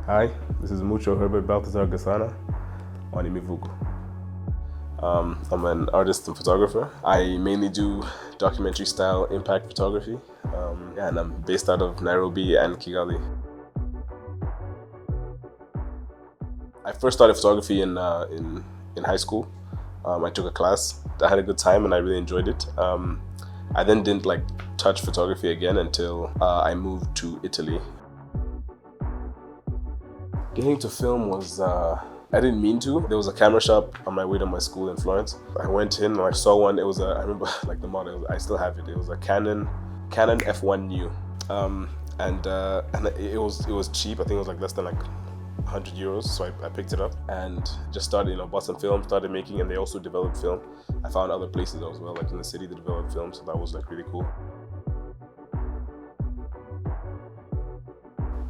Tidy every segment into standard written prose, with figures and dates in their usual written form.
Hi, this is Mucyo Gasana on Imivugo. I'm an artist and photographer. I mainly do documentary style impact photography, and I'm based out of Nairobi and Kigali. I first started photography in high school. I took a class. I had a good time and I really enjoyed it. I then didn't touch photography again until I moved to Italy. Getting to film was, I didn't mean to. There was a camera shop on my way to my school in Florence. I went in and I saw one. It was I remember the model, I still have it. It was a Canon F1 New. And it was cheap. I think it was less than 100 euros. So I picked it up and just started, bought some film, started making, and they also developed film. I found other places as well, in the city that developed film. So that was really cool.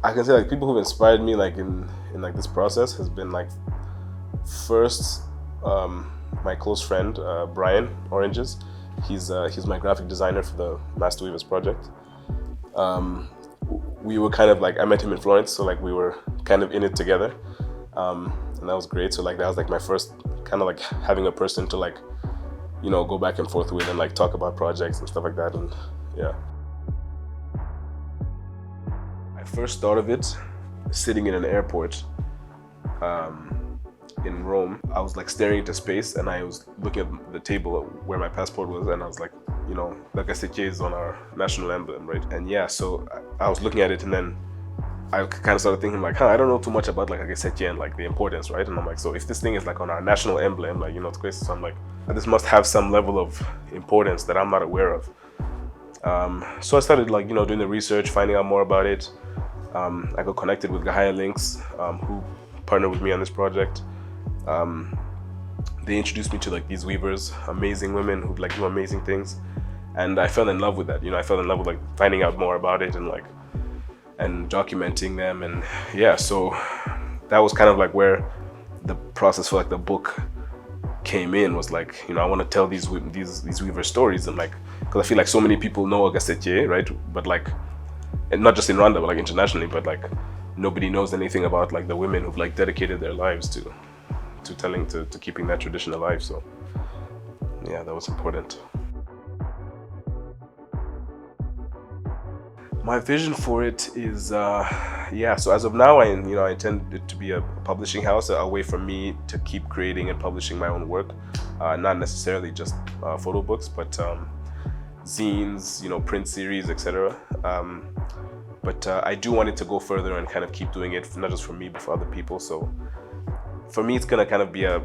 I can say people who've inspired me in this process has been first my close friend Brian Oranges. He's my graphic designer for the Masterweavers project. We were I met him in Florence, so we were kind of in it together, and that was great. So that was my first having a person to go back and forth with and talk about projects and stuff like that, and yeah. I first thought of it sitting in an airport in Rome. I was staring into space and I was looking at the table where my passport was, and I was like Gasana is on our national emblem, right? And yeah, so I was looking at it and then I kind of started thinking I don't know too much about Gasana and the importance, right? And I'm so if this thing is on our national emblem, it's crazy. So I'm this must have some level of importance that I'm not aware of. So I started doing the research, finding out more about it. I got connected with Gaia Links, who partnered with me on this project. They introduced me to these weavers, amazing women who do amazing things, and I fell in love with that. I fell in love with finding out more about it and documenting them, and yeah. So that was kind of where the process for the book came in. Was I want to tell these weaver stories, and because I feel so many people know Gasana, right? But and not just in Rwanda, but internationally, but nobody knows anything about the women who've dedicated their lives to keeping that tradition alive. So yeah, that was important. My vision for it is so as of now I intend it to be a publishing house, a way for me to keep creating and publishing my own work, not necessarily just photo books, but zines, print series, etc. But I do want it to go further and kind of keep doing it, not just for me, but for other people. So for me, it's gonna kind of be a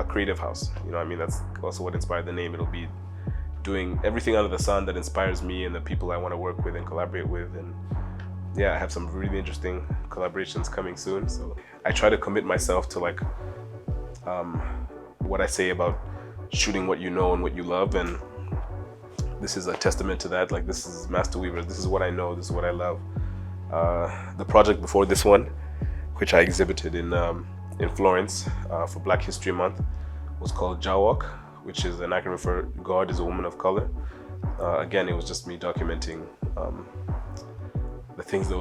creative house. That's also what inspired the name. It'll be doing everything under the sun that inspires me and the people I want to work with and collaborate with. And yeah, I have some really interesting collaborations coming soon. So I try to commit myself to what I say about shooting what you know and what you love, and this is a testament to that. This is Masterweavers. This is what I know. This is what I love. The project before this one, which I exhibited in Florence for Black History Month, was called Jawok, which is an acronym for God is a Woman of Color. Again, it was just me documenting the things that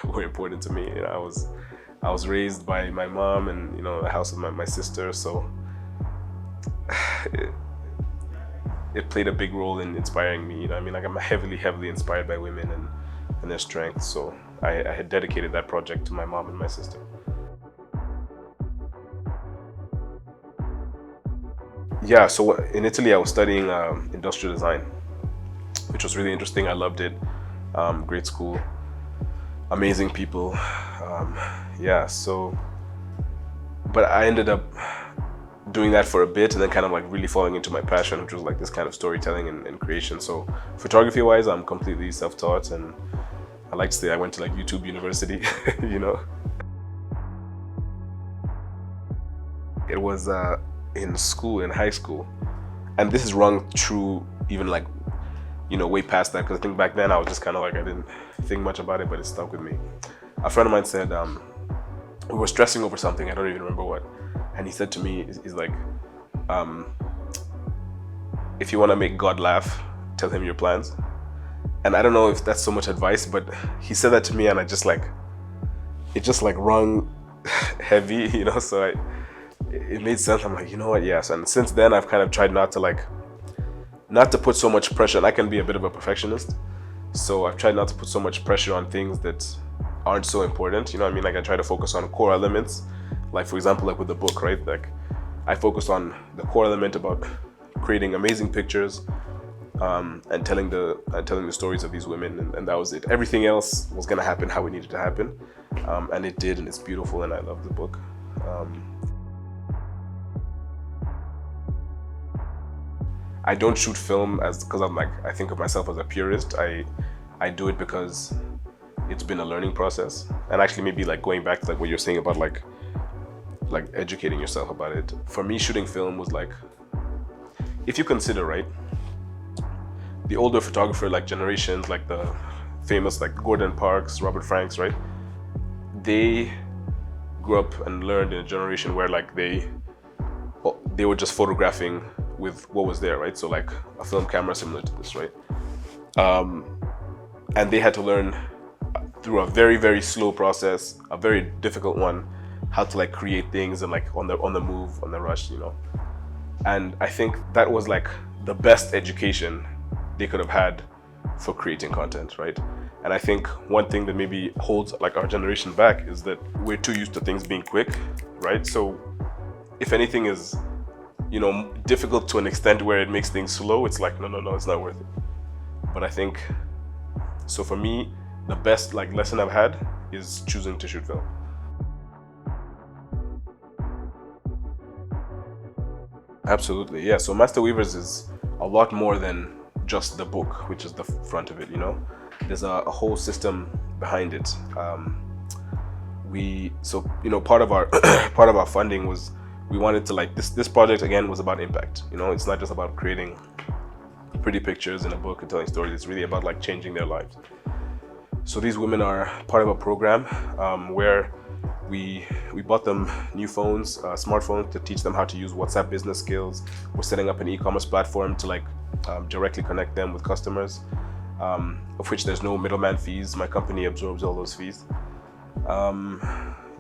were important to me. I was raised by my mom and the house of my sister, so it played a big role in inspiring me. I'm heavily inspired by women and their strength. So I had dedicated that project to my mom and my sister. Yeah, so in Italy I was studying industrial design, which was really interesting. I loved it. Great school, amazing people. Yeah, so, but I ended up doing that for a bit and then kind of really falling into my passion, which was this kind of storytelling and creation. So photography wise, I'm completely self-taught, and I like to say I went to YouTube University. It was in high school, and this is rung true even way past that, because I think back then I was just kind of I didn't think much about it, but it stuck with me. A friend of mine said we were stressing over something, I don't even remember what, and he said to me, he's if you want to make God laugh, tell him your plans. And I don't know if that's so much advice, but he said that to me and I just it just like rung heavy, you know. So it made sense. I'm like, you know what, yes. And since then I've kind of tried not to put so much pressure, and I can be a bit of a perfectionist, so I've tried not to put so much pressure on things that aren't so important, you know what I mean? Like I try to focus on core elements, like for example, like with the book, right? Like I focused on the core element about creating amazing pictures, and telling the stories of these women, and that was it. Everything else was gonna happen how it needed to happen, and it did, and it's beautiful, and I love the book. I don't shoot film because I think of myself as a purist. I do it because it's been a learning process, and actually maybe like going back to like what you're saying about like educating yourself about it. For me, shooting film was like, if you consider, right, the older photographer like generations, like the famous like Gordon Parks, Robert Franks, right? They grew up and learned in a generation where like they were just photographing with what was there, right? So like a film camera similar to this, right? And they had to learn through a very, very slow process, a very difficult one, how to like create things and like on the move, on the rush, you know. And I think that was like the best education they could have had for creating content, right? And I think one thing that maybe holds like our generation back is that we're too used to things being quick, right? So if anything is, you know, difficult to an extent where it makes things slow, it's like, no, it's not worth it. But I think, so for me, the best like lesson I've had is choosing to shoot film. Absolutely, yeah. So Masterweavers is a lot more than just the book, which is the front of it, you know. There's a whole system behind it. So you know, part of our part of our funding was we wanted to like this project again was about impact. You know, it's not just about creating pretty pictures in a book and telling stories. It's really about like changing their lives. So these women are part of a program where we bought them new phones, smartphones, to teach them how to use WhatsApp business skills. We're setting up an e-commerce platform to like directly connect them with customers, of which there's no middleman fees. My company absorbs all those fees.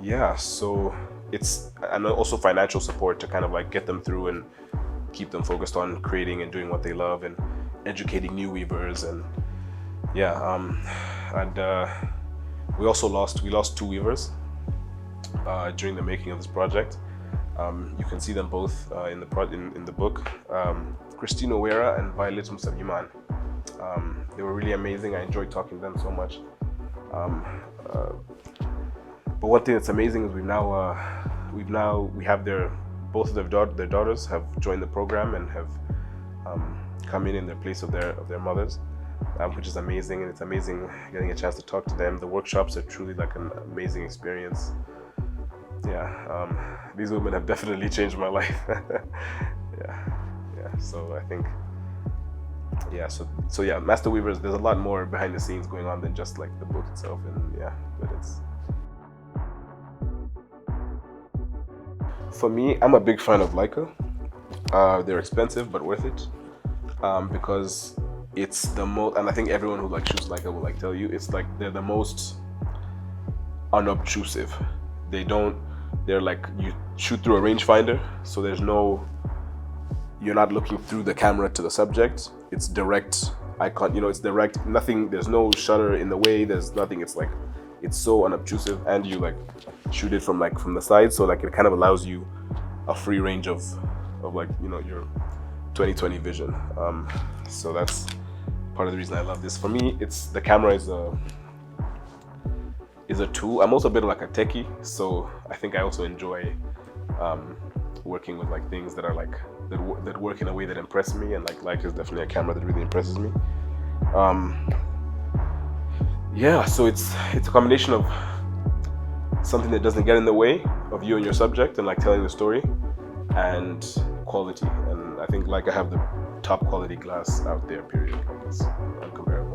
Yeah, so it's, and also financial support to kind of like get them through and keep them focused on creating and doing what they love and educating new weavers. And yeah, we lost two weavers during the making of this project. You can see them both in the book. Christine Owera and Violet Musabiman. They were really amazing. I enjoyed talking to them so much. But one thing that's amazing is we have both of their daughters have joined the program and have come in their place of their mothers, which is amazing. And it's amazing getting a chance to talk to them. The workshops are truly like an amazing experience. Yeah, these women have definitely changed my life. yeah. So I think, yeah. So yeah, Masterweavers. There's a lot more behind the scenes going on than just like the book itself, and yeah, but it's. For me, I'm a big fan of Leica. They're expensive but worth it, because it's the most, and I think everyone who like shoots Leica will like tell you, it's like they're the most unobtrusive. They're like, you shoot through a rangefinder, so you're not looking through the camera to the subject. It's direct icon, you know, it's direct, nothing, there's no shutter in the way, there's nothing. It's like, it's so unobtrusive, and you like shoot it from the side, so like it kind of allows you a free range of like, you know, your 20/20 vision. So that's part of the reason I love this. For me, it's the camera is a tool. I'm also a bit of like a techie, so I think I also enjoy working with like things that are like that work in a way that impress me, and like Leica is definitely a camera that really impresses me. Yeah, so it's a combination of something that doesn't get in the way of you and your subject and like telling the story, and quality. And I think like I have the top quality glass out there, period. Like it's uncomparable.